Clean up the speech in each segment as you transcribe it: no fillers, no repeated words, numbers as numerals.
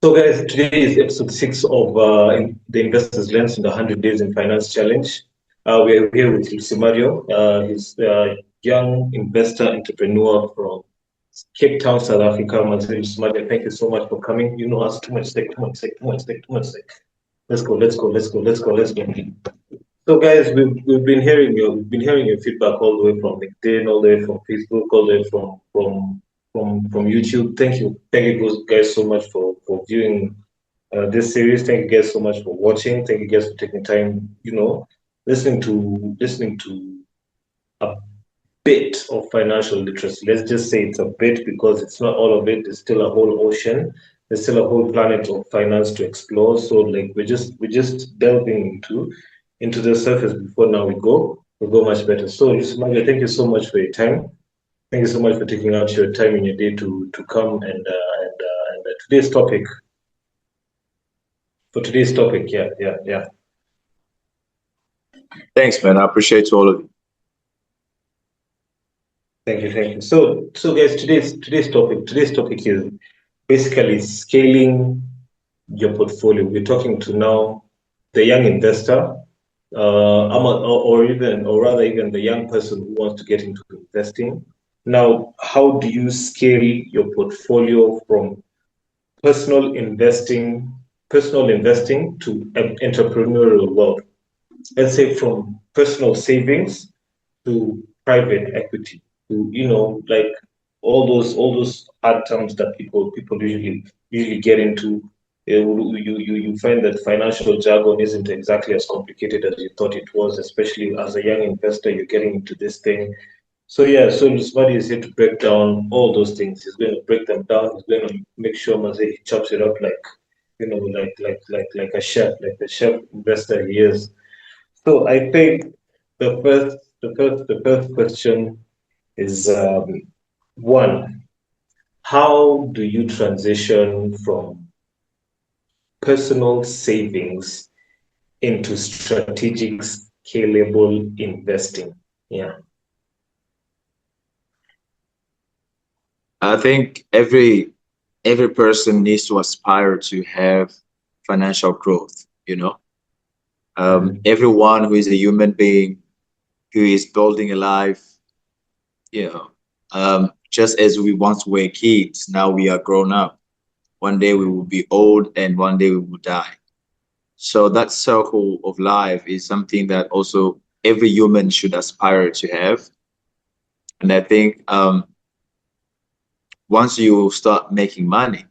So, guys, today is episode 6 of the Investors Lens in the 100 Days in Finance Challenge. We're here with Mario. He's a young investor entrepreneur from Cape Town, South Africa. Mario, thank you so much for coming. You know us too much. Let's go. So, guys, we've been hearing your feedback all the way from LinkedIn, all the way from Facebook, all the way from YouTube. Thank you guys so much for viewing this series. Thank you guys so much for watching. Thank you guys for taking time, listening to a bit of financial literacy. Let's just say it's a bit because it's not all of it. There's still a whole ocean. There's still a whole planet of finance to explore. So like we're just delving into the surface before now we'll go much better. So Mario, thank you so much for your time. Thank you so much for taking out your time in your day to come and today's topic. For today's topic, yeah. Thanks, man. I appreciate all of you. Thank you. So guys, today's topic is basically scaling your portfolio. We're talking to now the young investor, or rather even the young person who wants to get into investing. Now, how do you scale your portfolio from personal investing to entrepreneurial wealth? Let's say from personal savings to private equity, to like all those hard terms that people usually get into. You find that financial jargon isn't exactly as complicated as you thought it was, especially as a young investor. You're getting into this thing. So Lusmadi is here to break down all those things. He's going to break them down. He's going to make sure he chops it up like a chef, like the chef investor he is. So I think the first question is one: how do you transition from personal savings into strategic scalable investing? Yeah. I think every person needs to aspire to have financial growth, Everyone who is a human being who is building a life, just as we once were kids, now we are grown up. One day we will be old and one day we will die. So that circle of life is something that also every human should aspire to have. And I think once you start making money,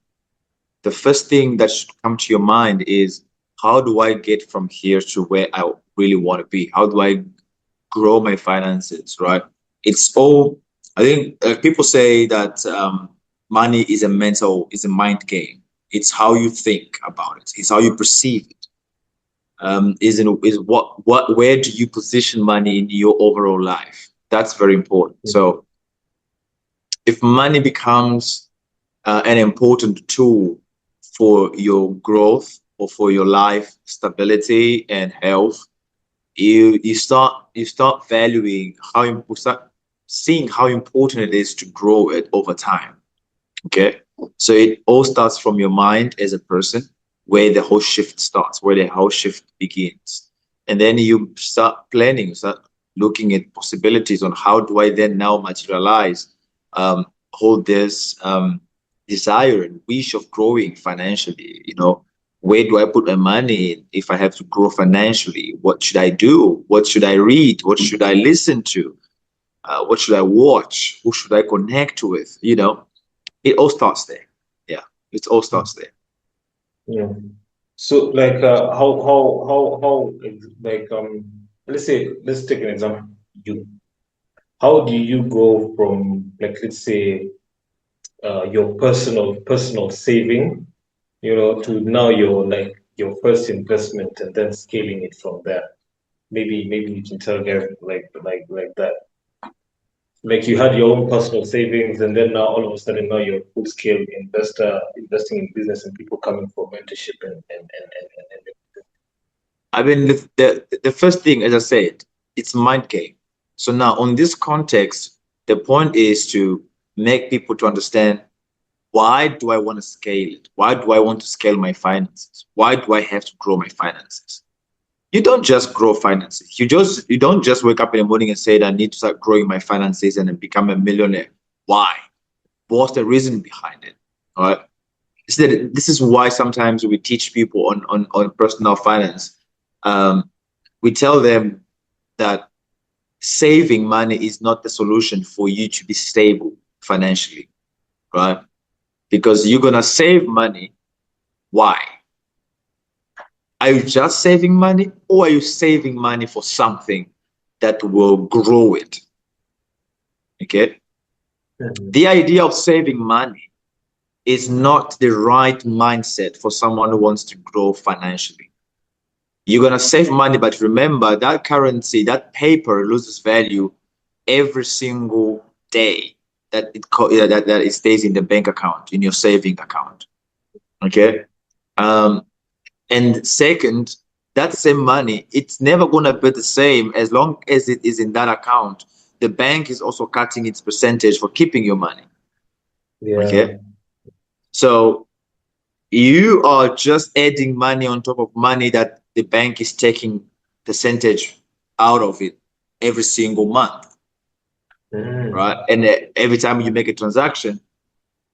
the first thing that should come to your mind is, how do I get from here to where I really want to be? How do I grow my finances, right? It's all, I think people say that money is a mind game. It's how you think about it. It's how you perceive it. Where do you position money in your overall life? That's very important. Mm-hmm. So if money becomes an important tool for your growth or for your life stability and health, you start valuing seeing how important it is to grow it over time. Okay, so it all starts from your mind as a person, where the whole shift starts, where the whole shift begins, and then you start planning, start looking at possibilities on how do I then now materialize hold this desire and wish of growing financially. Where do I put my money in if I have to grow financially? What should I do? What should I read? What should I listen to? What should I watch? Who should I connect with? It all starts there. Yeah, it all starts there. Yeah. So like how let's take an example. How do you go from, like, let's say your personal saving, to now your first investment, and then scaling it from there? Maybe you can tell guys like that. Like you had your own personal savings, and then now all of a sudden now you're a full scale investor investing in business, and people coming for mentorship and I mean, the first thing, as I said, it's mind game. So now on this context, the point is to make people to understand why do I want to scale it? Why do I want to scale my finances? Why do I have to grow my finances? You don't just grow finances. You don't just wake up in the morning and say, I need to start growing my finances and then become a millionaire. Why? What's the reason behind it? All right. This is why sometimes we teach people on personal finance. We tell them that saving money is not the solution for you to be stable financially, right? Because you're gonna save money. Why? Are you just saving money, or are you saving money for something that will grow it? Okay. Mhm. The idea of saving money is not the right mindset for someone who wants to grow financially. You're gonna save money, but remember that currency, that paper loses value every single day that it stays in the bank account, in your saving account. Okay. Um, And second, that same money, it's never going to be the same as long as it is in that account. The bank is also cutting its percentage for keeping your money. Yeah. Okay. So you are just adding money on top of money that the bank is taking percentage out of it every single month. Mm. Right. And every time you make a transaction,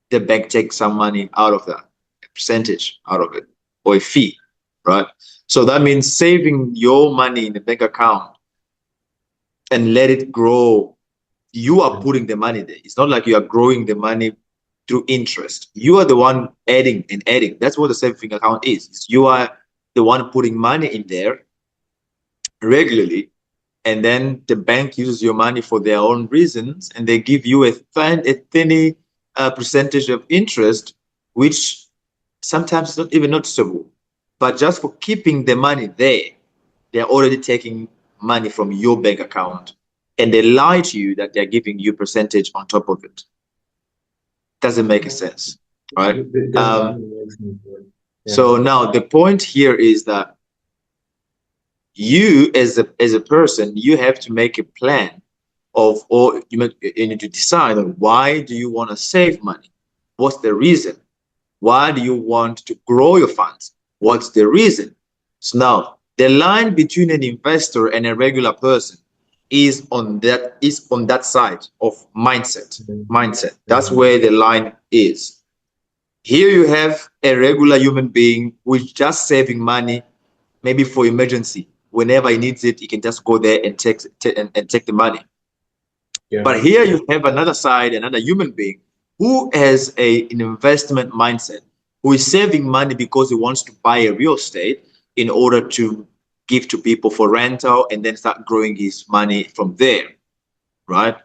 the bank takes some money out of that, a percentage out of it, or a fee. Right. So that means saving your money in the bank account and let it grow. You are putting the money there. It's not like you are growing the money through interest. You are the one adding and adding. That's what the saving account is. You are the one putting money in there regularly, and then the bank uses your money for their own reasons, and they give you a tiny percentage of interest, which sometimes is not even noticeable. But just for keeping the money there, they're already taking money from your bank account, and they lie to you that they're giving you percentage on top of it. Doesn't make sense, right? It doesn't make sense. Yeah. So now the point here is that you as a person, you have to make a plan of, or you need to decide on, why do you want to save money? What's the reason? Why do you want to grow your funds? What's the reason? So now the line between an investor and a regular person is on that side of mindset. Mhm. Mindset. That's Mhm. where the line is. Here you have a regular human being who is just saving money, maybe for emergency. Whenever he needs it, he can just go there and take the money. Yeah. But here you have another side, another human being who has an investment mindset, who is saving money because he wants to buy a real estate in order to give to people for rental and then start growing his money from there, right?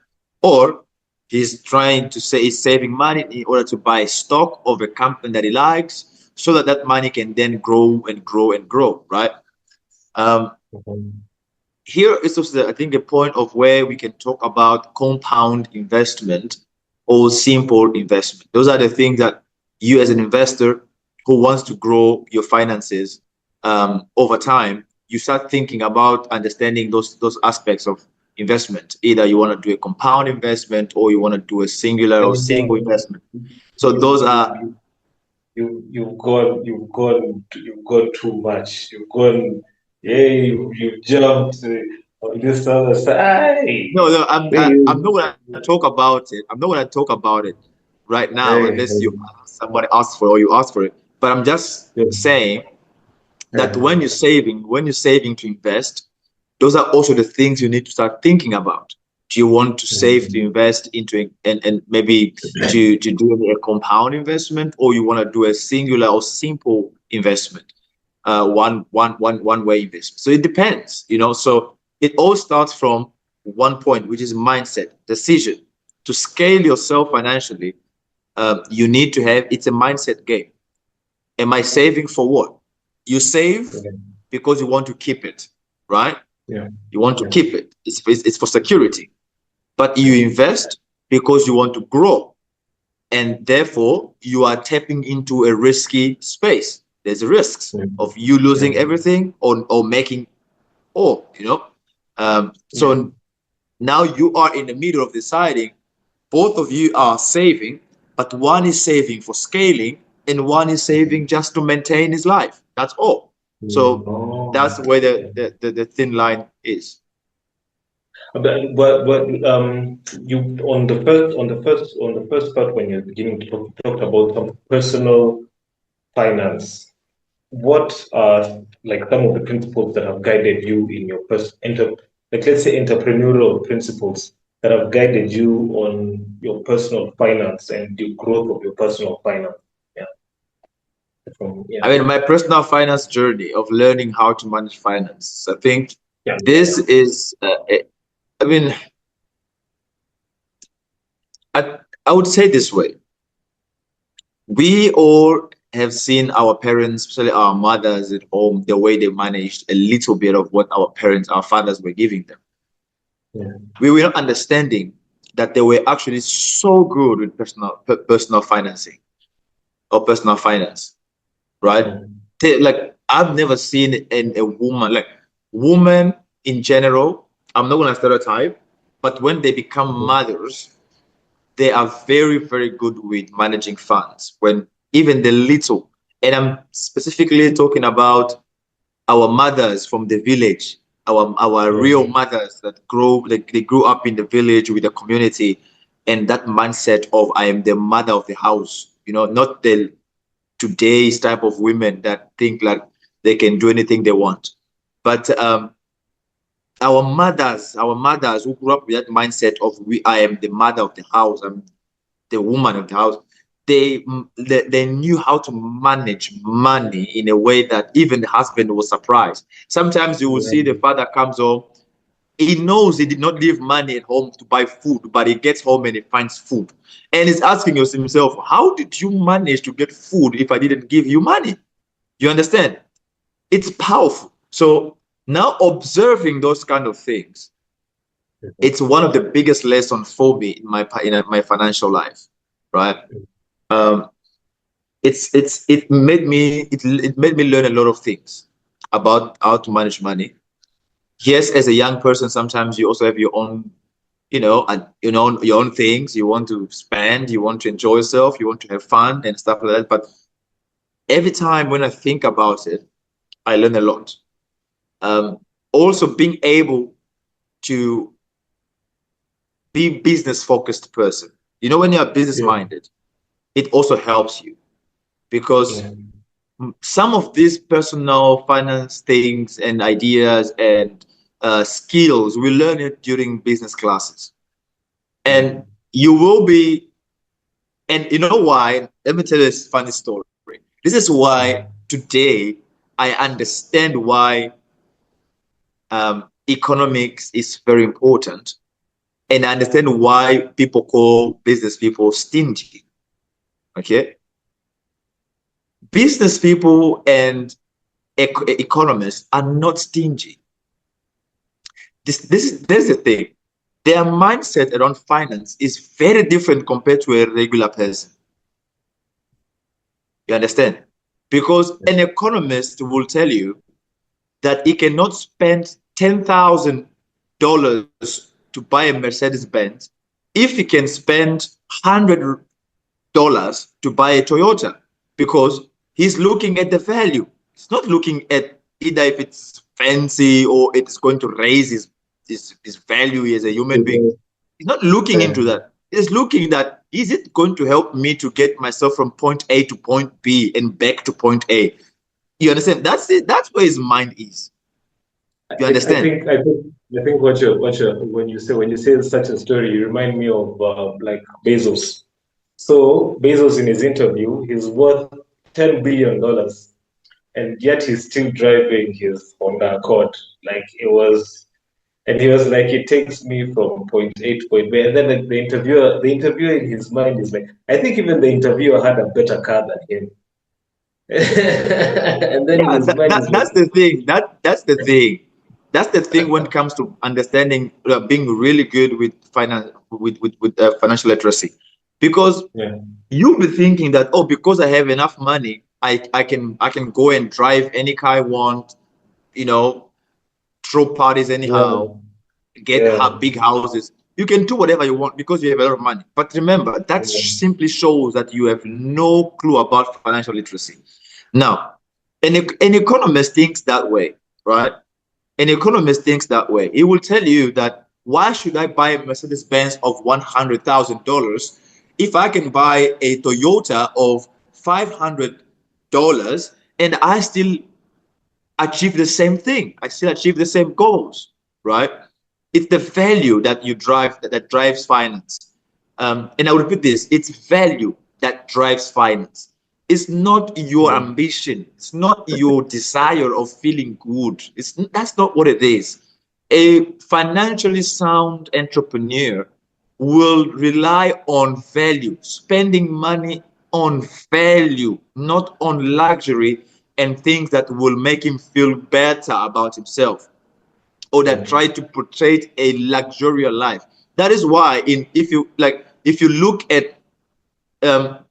Or he's trying to say he's saving money in order to buy stock of a company that he likes so that that money can then grow and grow and grow, right? Um, Mhm. Here is also, I think, a point of where we can talk about compound investment or simple investment. Those are the things that you, as an investor who wants to grow your finances over time, you start thinking about understanding those aspects of investment. Either you want to do a compound investment or you want to do a singular or And single investment. So you those you are, you you've gone too much. You've gone, hey, you jumped on this other side. no, no, I'm not Hey, going to talk about it. I'm not going to talk about it right now hey, unless somebody asks for it or you ask for it. But I'm just hey. saying that Uh, when you're saving to invest, those are also the things you need to start thinking about. Do you want to save to mhm. invest into and maybe to do a compound investment, or you want to do a singular or simple investment, one way investment? So it depends, So it all starts from one point, which is mindset, decision. To scale yourself financially, you need to have, it's a mindset game. Am I saving for what? You save Yeah, because you want to keep it, right? yeah, You want to yeah, keep it. It's for security. But you yeah, invest because you want to grow. And therefore, you are tapping into a risky space. There's risks yeah, of you yeah, losing everything or making all. yeah. So now you are in the middle of deciding, both of you are saving, but one is saving for scaling and one is saving just to maintain his life. That's all. So Oh, that's where yeah. the thin line is. You on the first part when you're beginning to talk about some personal finance, what are like some of the principles that have guided you in your like let's say entrepreneurial principles that have guided you on your personal finance and the growth of your personal finance? Yeah, I mean, my personal finance journey of learning how to manage finance, I think yeah, this is, I mean, I, I would say this way. We all have seen our parents, especially our mothers at home, the way they managed a little bit of what our parents, our fathers were giving them. yeah, We were not understanding that they were actually so good with personal financing or personal finance, right? yeah, Like I've never seen in a woman, like women in general, I'm not gonna stereotype, but when they become mhm, mothers, they are very, very good with managing funds. When even the little, and I'm specifically talking about our mothers from the village, our yeah, real mothers that they grew up in the village with the community, and that mindset of I am the mother of the house, not the today's type of women that think like they can do anything they want. But our mothers who grew up with that mindset of I am the mother of the house, I'm the woman of the house. They knew how to manage money in a way that even the husband was surprised. Sometimes you will see the father comes home, he knows he did not leave money at home to buy food, but he gets home and he finds food. And he's asking himself, how did you manage to get food if I didn't give you money? You understand? It's powerful. So now observing those kind of things, it's one of the biggest lessons for me in my financial life, right? Um, it made me learn a lot of things about how to manage money. Yes, as a young person, sometimes you also have your own, your own things. You want to spend, you want to enjoy yourself, you want to have fun and stuff like that. But every time when I think about it, I learn a lot. Um, Also, being able to be business focused person. When you're business yeah, minded, it also helps you because yeah, some of these personal finance things and ideas and skills we learn it during business classes, yeah, and you will be. And you know why? Let me tell you this funny story. This is why yeah, today I understand why economics is very important, and I understand why people call business people stingy. Okay, business people and economists are not stingy. There's the thing. Their mindset around finance is very different compared to a regular person. You understand? Because an economist will tell you that he cannot spend $10,000 to buy a Mercedes Benz if he can spend $100 to buy a Toyota, because he's looking at the value. He's not looking at either if it's fancy or it's going to raise his value as a human being. He's not looking yeah. into that. He's looking that, is it going to help me to get myself from point A to point B and back to point A? You understand? That's it. That's where his mind is. I, You I understand? think I think I think when you say such a story, you remind me of like Bezos. So Bezos in his interview, he's worth $10 billion, and yet he's still driving his Honda Accord. Like it was, and he was like, it takes me from point A to point B. And then the interviewer in his mind is like, I think even the interviewer had a better car than him. And then in Yeah, his mind, he's like, that's the thing. That's the thing. That's the thing when it comes to understanding, being really good with finance, with financial literacy, because yeah, you'll be thinking that, oh, because I have enough money, I can go and drive any car I want, you know, throw parties yeah, anyhow, get yeah, big houses. You can do whatever you want because you have a lot of money. But remember, that Yeah. simply shows that you have no clue about financial literacy. Now, an economist thinks that way, right? An economist thinks that way. He will tell you that why should I buy a Mercedes Benz of $100,000 if I can buy a Toyota of $500 and I still achieve the same thing. I still achieve the same goals, right? It's the value that you drive that drives finance. And I will repeat this: it's value that drives finance. It's not your Yeah. ambition. It's not your desire of feeling good. That's not what it is. A financially sound entrepreneur will rely on value, spending money on value, not on luxury and things that will make him feel better about himself or Yeah. that try to portray a luxurious life. That is why if you look at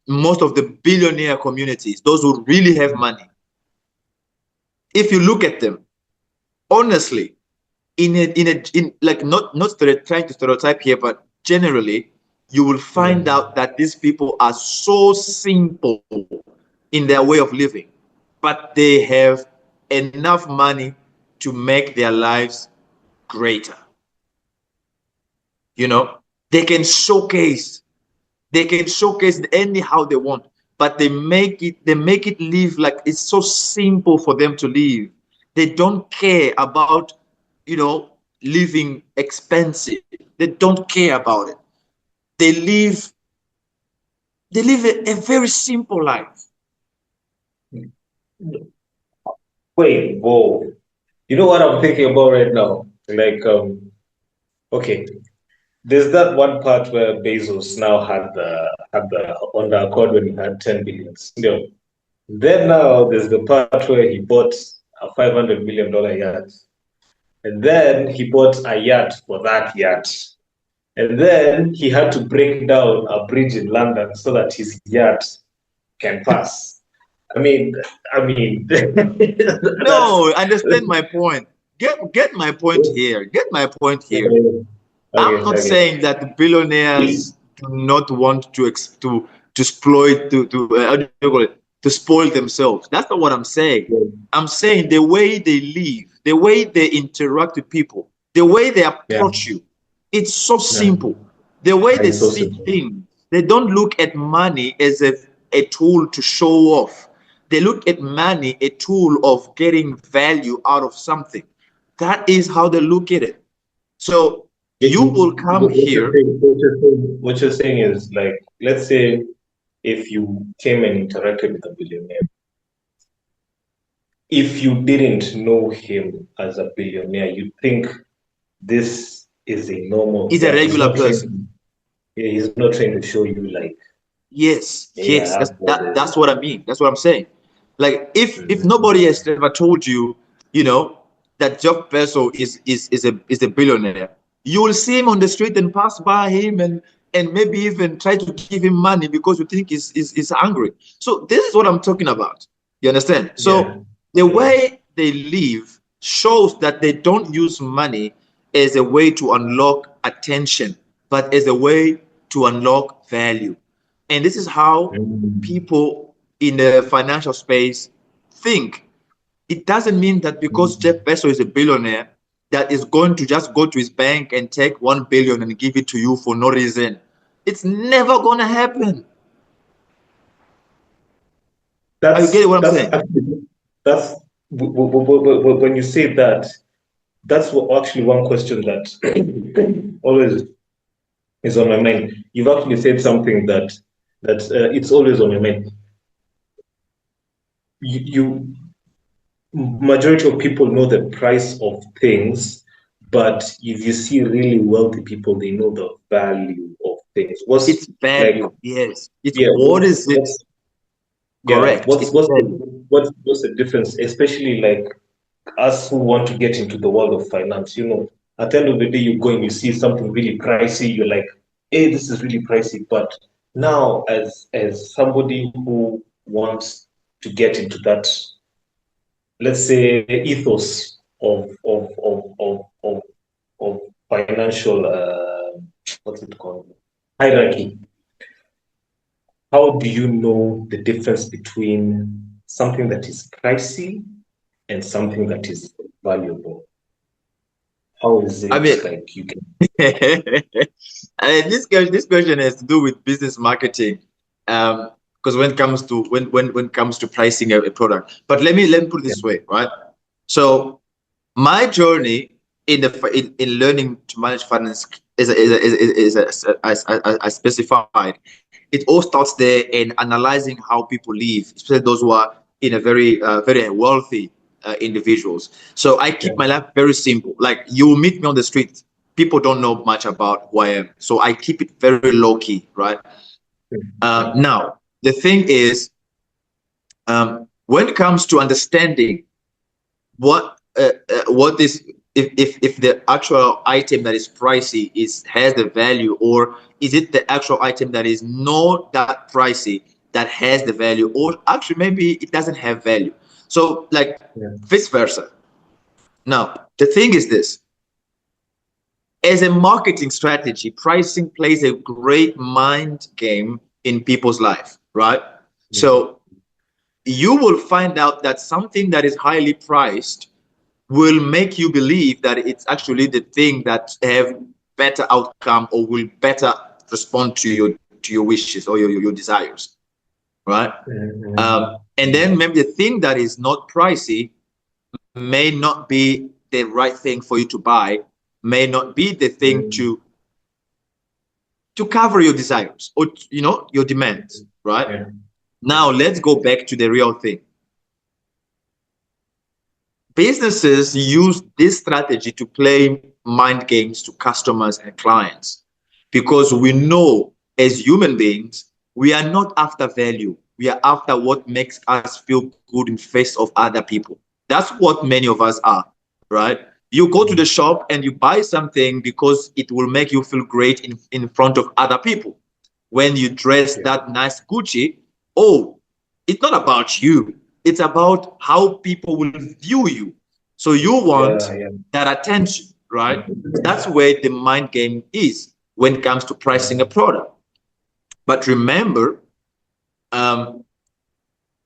most of the billionaire communities, those who really have money, if you look at them honestly, in like not trying to stereotype here, but generally, you will Yeah. find out that these people are so simple in their way of living, but they have enough money to make their lives greater. You know, they can showcase they can showcase it anyhow they want, but they make it live like it's so simple for them to live. They don't care about, living expensive. They don't care about it. They live they live a very simple life. Wait, whoa. You know what I'm thinking about right now? Like, okay, there's that one part where Bezos now had the on the accord when he had 10 billion. Then now there's the part where he bought a $500 million yacht. And then he bought a yacht for that yacht. And then he had to break down a bridge in London so that his yacht can pass. I mean, that's No, understand my point. Get my point here. Get my point here. okay. I'm Okay, not okay. saying that billionaires do not want to exploit how do you call it, to spoil themselves. That's not what I'm saying. Yeah, I'm saying the way they live, the way they interact with people, the way they yeah, approach you, it's so yeah. simple. The way they It's so see simple. things, they don't look at money as a tool to show off. They look at money a tool of getting value out of something. That is how they look at it. So you will come here. What you're saying is like, let's say if you came and interacted with a billionaire, if you didn't know him as a billionaire, you think this is a normal Is a guy. regular person. He's not trying to show you like, Yes, hey, I yes, have all this. that's what I mean. That's what I'm saying. Like if Mhm. nobody has ever told you, that Jeff Bezos is a billionaire, you will see him on the street and pass by him and maybe even try to give him money because you think he's hungry. So this is what I'm talking about. You understand? Yeah, So the yeah. way they live shows that they don't use money as a way to unlock attention, but as a way to unlock value. And this is how Mm. people in the financial space think. It doesn't mean that because Jeff Mm. Bezos is a billionaire, that is going to just go to his bank and take 1 billion and give it to you for no reason. It's never gonna happen. Are you getting what I'm That's saying? actually that's when you say that, that's actually one question that always is on my mind. You've actually said something that it's always on my mind. You majority of people know the price of things, but if you see really wealthy people, they know the value of things. It's What's like, value. Yes. It's yeah, what is it? Correct. what's It's what's the value. what's the difference, especially like us who want to get into the world of finance, at the end of the day, you go and you see something really pricey, you're like, hey, this is really pricey. But now, as somebody who wants to get into that, let's say, ethos of financial hierarchy. How do you know the difference between something that is pricey and something that is valuable? How is I it mean, like you can? this question has to do with business marketing, because when it comes to pricing a product. But let me put it Yeah, this way, right? So my journey in learning to manage finance as specified. It all starts there in analyzing how people live, especially those who are in a very wealthy individuals. So I yeah, keep my life very simple. Like you will meet me on the street, people don't know much about who I am, so I keep it very low key, right? yeah, Now the thing is, when it comes to understanding what is, if the actual item that is pricey has the value, or is it the actual item that is not that pricey that has the value, or actually maybe it doesn't have value, so like yeah, vice versa. Now the thing is this: as a marketing strategy, pricing plays a great mind game in people's life, right? yeah, So you will find out that something that is highly priced will make you believe that it's actually the thing that have better outcome or will better respond to your wishes or your desires, right? And then maybe the thing that is not pricey may not be the right thing for you to buy, may not be the thing to cover your desires or your demands, right? yeah, Now let's go back to the real thing. Businesses use this strategy to play mind games to customers and clients, because we know as human beings, we are not after value. We are after what makes us feel good in face of other people. That's what many of us are, right? You go to the shop and you buy something because it will make you feel great in front of other people. When you dress yeah, that nice Gucci, oh, it's not about you. It's about how people will view you. So you want yeah, yeah, that attention, right? That's where the mind game is when it comes to pricing a product. But remember, um,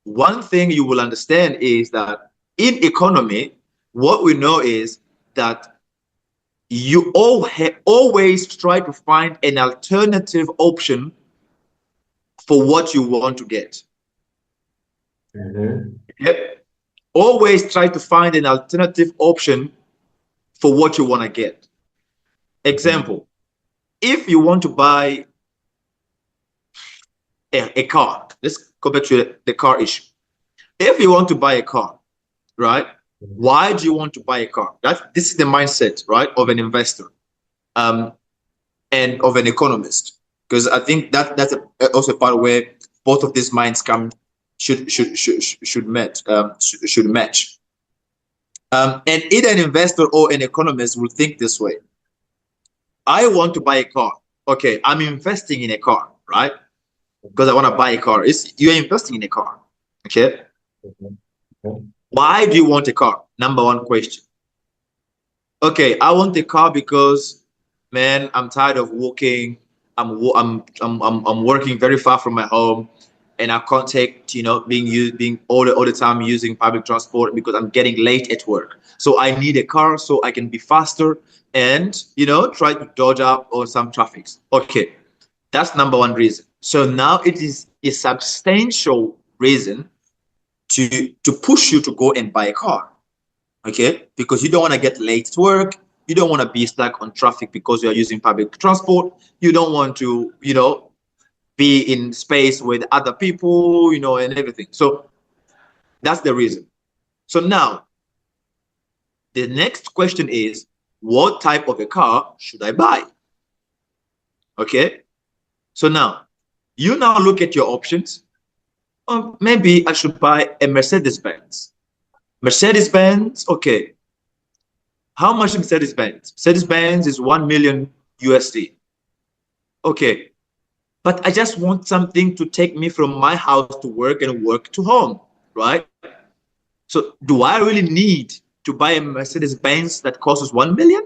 one thing you will understand is that in economy, what we know is that you always try to find an alternative option for what you want to get. Yep. Always try to find an alternative option for what you want to get. Example, if you want to buy a car, let's go back to the car issue. If you want to buy a car, right? Why do you want to buy a car? This is the mindset, right, of an investor, um, and of an economist, because I think that's also a part where both of these minds come should match should match. And either an investor or an economist will think this way: I want to buy a car. Okay, I'm investing in a car, right? Because I want to buy a car. You're investing in a car. Okay. Why do you want a car? Number one question. Okay, I want a car because, man, I'm tired of walking. I'm working very far from my home, and I can't take being all the time using public transport because I'm getting late at work. So I need a car so I can be faster and try to dodge up on some traffics. Okay, that's number one reason. So now it is a substantial reason to push you to go and buy a car. Okay, because you don't want to get late to work, you don't want to be stuck on traffic because you are using public transport, you don't want to be in space with other people, and everything. So that's the reason. So now the next question is, what type of a car should I buy? Okay, so now you now look at your options. Maybe I should buy a Mercedes Benz. Okay, how much Mercedes-Benz? Mercedes-Benz is 1 million USD. Okay, but I just want something to take me from my house to work and work to home, right? So do I really need to buy a Mercedes-Benz that costs 1 million?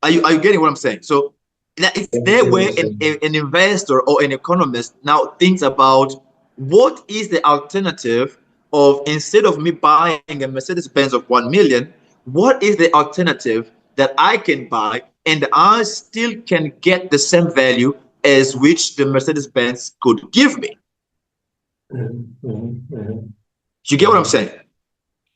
Are you getting what I'm saying? So That it's Thank there you where so an investor or an economist now thinks about what is the alternative of, instead of me buying a Mercedes-Benz of 1 million, what is the alternative that I can buy and I still can get the same value as which the Mercedes-Benz could give me? You get what I'm saying?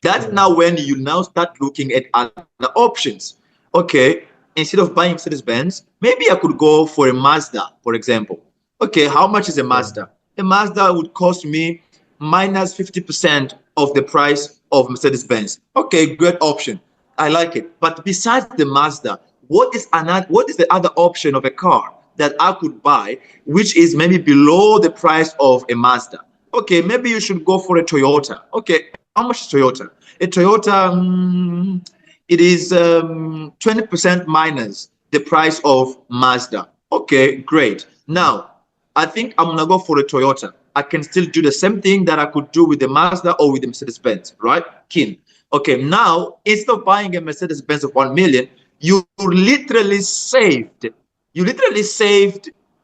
That's now when you now start looking at other options. Okay, instead of buying Mercedes-Benz, maybe I could go for a Mazda, for example. Okay, how much is a Mazda? A Mazda would cost me minus 50% of the price of Mercedes-Benz. Okay, great option. I like it. But besides the Mazda, what is the other option of a car that I could buy, which is maybe below the price of a Mazda? Okay, maybe you should go for a Toyota. Okay, how much is Toyota? A Toyota, it is 20% minus the price of Mazda. Okay, great. Now, I think I'm gonna go for a Toyota. I can still do the same thing that I could do with the Mazda or with the Mercedes-Benz, right? Keen. Okay, now instead of buying a Mercedes-Benz of 1 million, you literally saved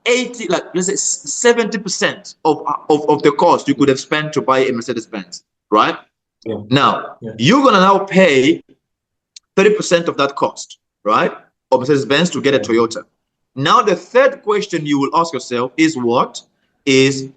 80, like let's say 70% of the cost you could have spent to buy a Mercedes-Benz, right? Yeah. Now, Yeah. you're going to now pay 30% of that cost, right? Of Mercedes-Benz to get a Toyota. Now, the third question you will ask yourself is what is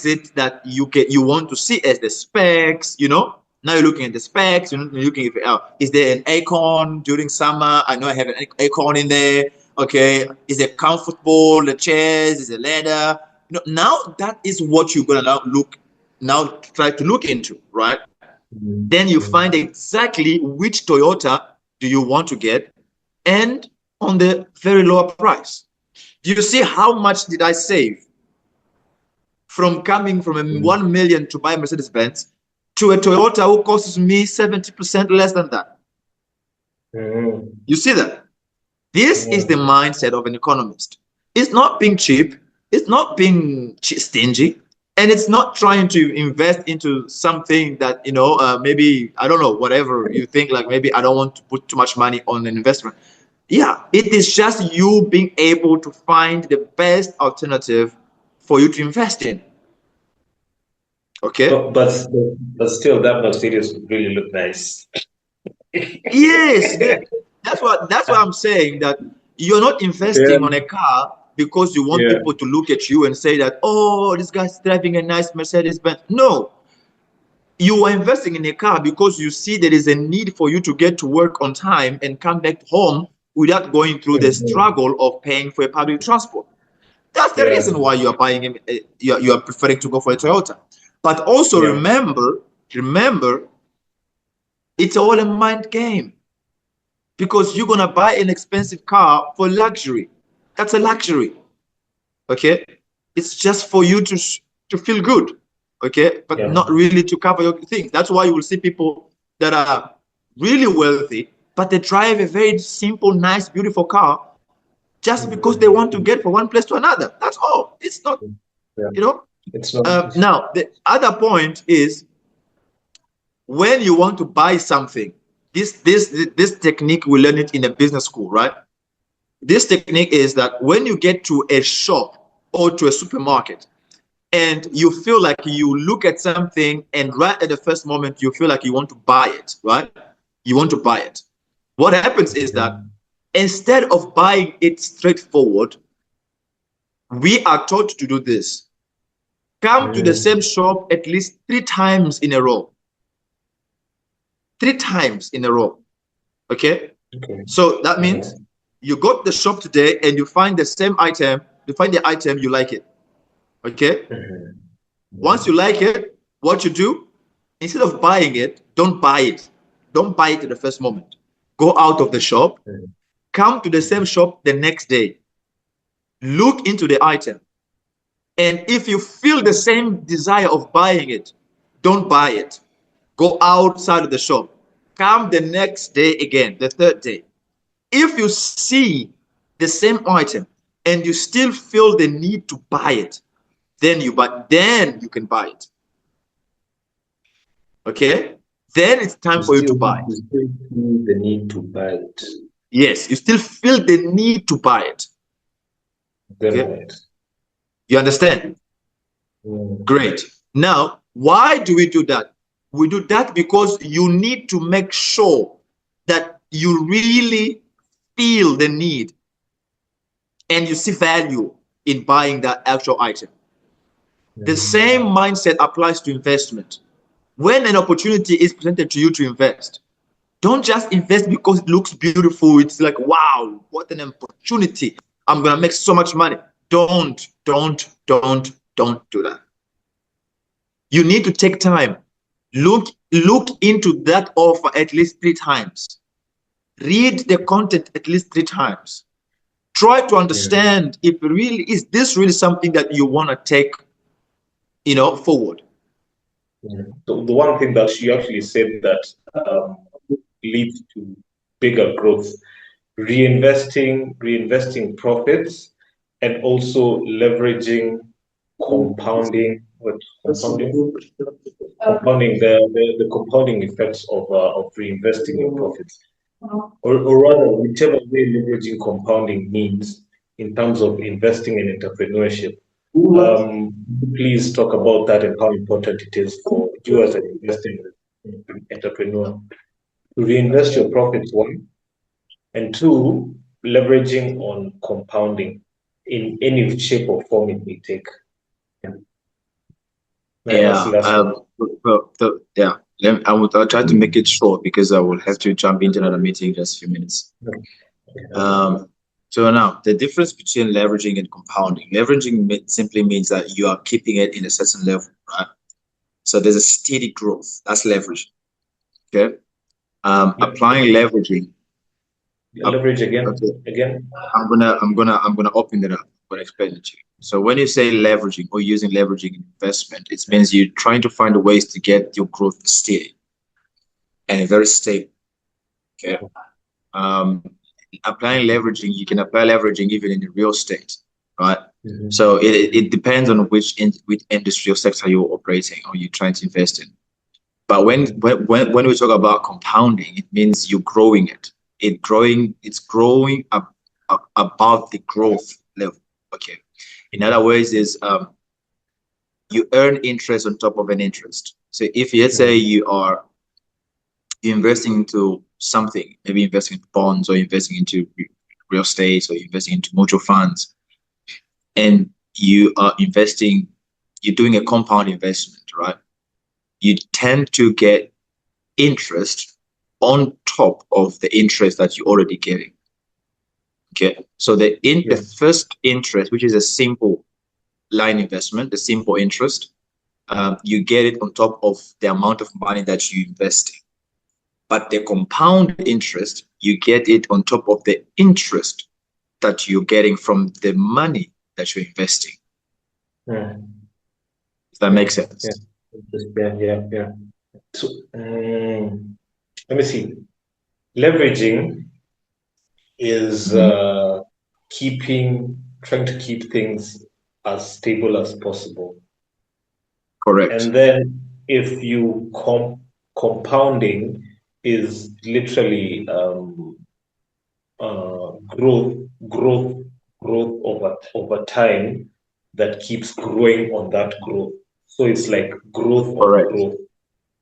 it that you want to see as the specs, you know? Now you're looking at the specs, you're looking at, is there an aircon during summer? I know I have an aircon in there. Okay, is it comfortable? The chairs, is it leather? You know, now that is what you're gonna now try to look into, right? Then you find exactly which Toyota do you want to get, and on the very lower price. Do you see how much did I save from coming from a 1 million to buy a Mercedes-Benz to a Toyota who costs me 70% less than that? You see that? This is the mindset of an economist. It's not being cheap, it's not being stingy, and it's not trying to invest into something that, maybe, I don't know, whatever you think, like maybe I don't want to put too much money on an investment. Yeah, it is just you being able to find the best alternative for you to invest in. Okay? But still, that Mercedes would really look nice. Yes, that's what I'm saying, that you're not Yeah. investing on a car because you want Yeah. people to look at you and say that, oh, this guy's driving a nice Mercedes Benz. No, you are investing in a car because you see there is a need for you to get to work on time and come back home without going through the struggle of paying for a public transport. That's the Yeah. reason why you are buying you are preferring to go for a Toyota. But also Yeah. remember, it's all a mind game, because you're gonna buy an expensive car for luxury. That's a luxury. Okay, it's just for you to feel good. Okay, but Yeah. not really to cover your things. That's why you will see people that are really wealthy, but they drive a very simple, nice, beautiful car just because they want to get from one place to another. That's all. It's not, Yeah. you know. It's not. Now the other point is, when you want to buy something, this technique, we learn it in a business school, right? This technique is that when you get to a shop or to a supermarket and you feel like you look at something and right at the first moment you feel like you want to buy it, right? You want to buy it. What happens is that instead of buying it straightforward, we are taught to do this. Come to the same shop at least 3 times in a row. 3 times in a row. Okay? Okay. So that means you go to the shop today and you find the same item, you find the item, you like it. Okay? Once you like it, what you do, instead of buying it, don't buy it. Don't buy it at the first moment. Go out of the shop, come to the same shop the next day, look into the item. And if you feel the same desire of buying it, don't buy it. Go outside of the shop. Come the next day again, the third day. If you see the same item and you still feel the need to buy it, then you can buy it. Okay? Then it's time for you to buy it. You still feel the need to buy it. Yes, you still feel the need to buy it. Then Okay, right. you understand? Great. Now, why do we do that? We do that because you need to make sure that you really feel the need and you see value in buying that actual item. The same mindset applies to investment. When an opportunity is presented to you to invest, don't just invest because it looks beautiful. It's like, wow, what an opportunity. I'm going to make so much money. Don't do that. You need to take time. Look into that offer at least 3 times. Read the content at least 3 times. Try to understand if really is this really something that you want to take, forward. The one thing that you actually said that leads to bigger growth, reinvesting profits, and also leveraging compounding, what compounding the compounding effects of reinvesting your profits, or rather, whichever way leveraging compounding means in terms of investing in entrepreneurship. Please talk about that and how important it is for you as an investing entrepreneur to reinvest your profits, one, and two, leveraging on compounding in any shape or form it may take. What's the Yeah. last one? Yeah. I'll try to make it short because I will have to jump into another meeting in just a few minutes. Um, so now the difference between leveraging and compounding. Leveraging simply means that you are keeping it in a certain level, right? So there's a steady growth. That's leverage. Okay. Applying leveraging. Leverage again, Okay. again. I'm gonna open it up. I'm gonna explain it to you. So when you say leveraging or using leveraging in investment, it means you're trying to find ways to get your growth steady and very stable. Okay. Um, Applying leveraging, you can apply leveraging even in the real estate, right? So it depends on which industry or sector you're operating or you're trying to invest in. But when we talk about compounding, it means you're growing it. It's growing above the growth level. Okay. In other words, is you earn interest on top of an interest. So if let's say you are investing into something, maybe investing in bonds or investing into real estate or investing into mutual funds, and you are investing, you're doing a compound investment, right? You tend to get interest on top of the interest that you're already getting. Okay, so the first interest, which is a simple line investment, the simple interest, you get it on top of the amount of money that you invest in. But the compound interest, you get it on top of the interest that you're getting from the money that you're investing. Does that make sense? Yeah. So, let me see. Leveraging is trying to keep things as stable as possible. Correct. And then if you compounding is literally growth, growth, growth over time that keeps growing on that growth. So it's like growth on Correct. growth.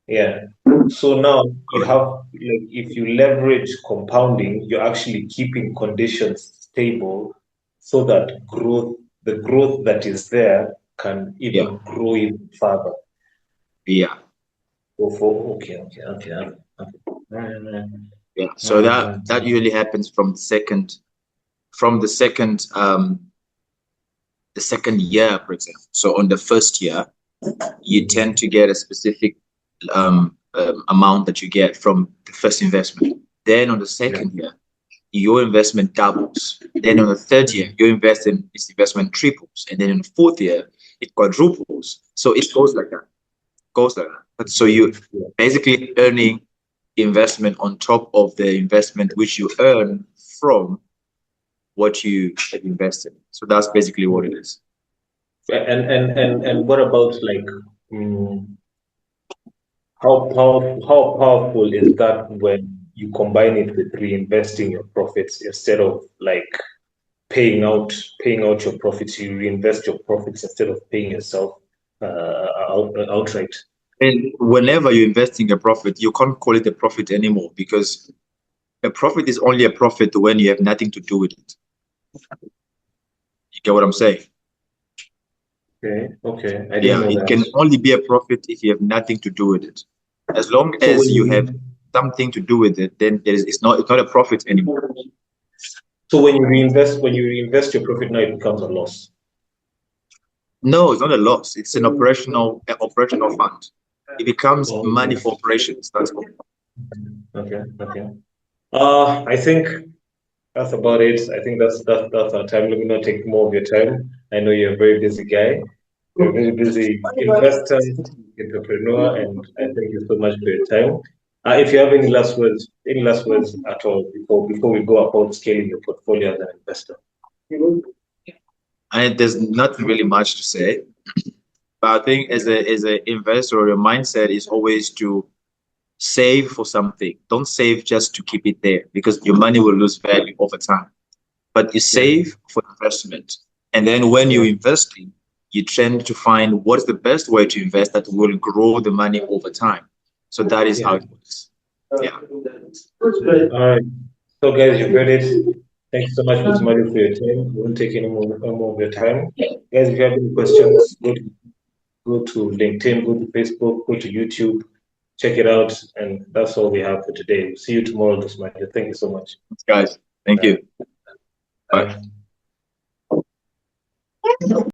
Yeah. So now you have, like, if you leverage compounding, you're actually keeping conditions stable so that the growth that is there can even grow even further. Yeah. Okay. Yeah. So that usually happens from the second year, for example. So on the first year, you tend to get a specific amount that you get from the first investment. Then on the second year, your investment doubles. Then on the third year, your investment triples. And then in the fourth year, it quadruples. So it goes like that. But so you basically earning investment on top of the investment which you earn from what you have invested. So that's basically what it is. And what about, like, how powerful is that when you combine it with reinvesting your profits instead of like paying out your profits. You reinvest your profits instead of paying yourself outright. And whenever you're investing a profit, you can't call it a profit anymore, because a profit is only a profit when you have nothing to do with it. You get what I'm saying? Okay. I didn't Yeah, know it can that. only be a profit if you have nothing to do with it. As long So as when you have you something to do with it, then it's not a profit anymore. so when you reinvest your profit, now it becomes a loss. No, it's not a loss. It's an operational fund. It becomes Oh, money for operations. That's all. okay. I think that's about it. I think that's our time. Let me not take more of your time. I know you're a very busy guy. You're a very busy investor, entrepreneur, and I thank you so much for your time. If you have any last words at all before we go about scaling your portfolio as an investor. And there's not really much to say. But I think as an investor, your mindset is always to save for something. Don't save just to keep it there, because your money will lose value over time. But you Yeah, save for investment. And then when you're yeah, investing, you tend to find what's the best way to invest that will grow the money over time. So that is how yeah. it works. Yeah. All right. So, guys, you've heard it. Thank you so much, Ms. Mario, for your time. We won't take any more of your time. Guys, if you have any questions, go to LinkedIn, go to Facebook, go to YouTube, check it out. And that's all we have for today. See you tomorrow, Ms. Mario. Thank you so much. Guys, thank you. Bye. Bye.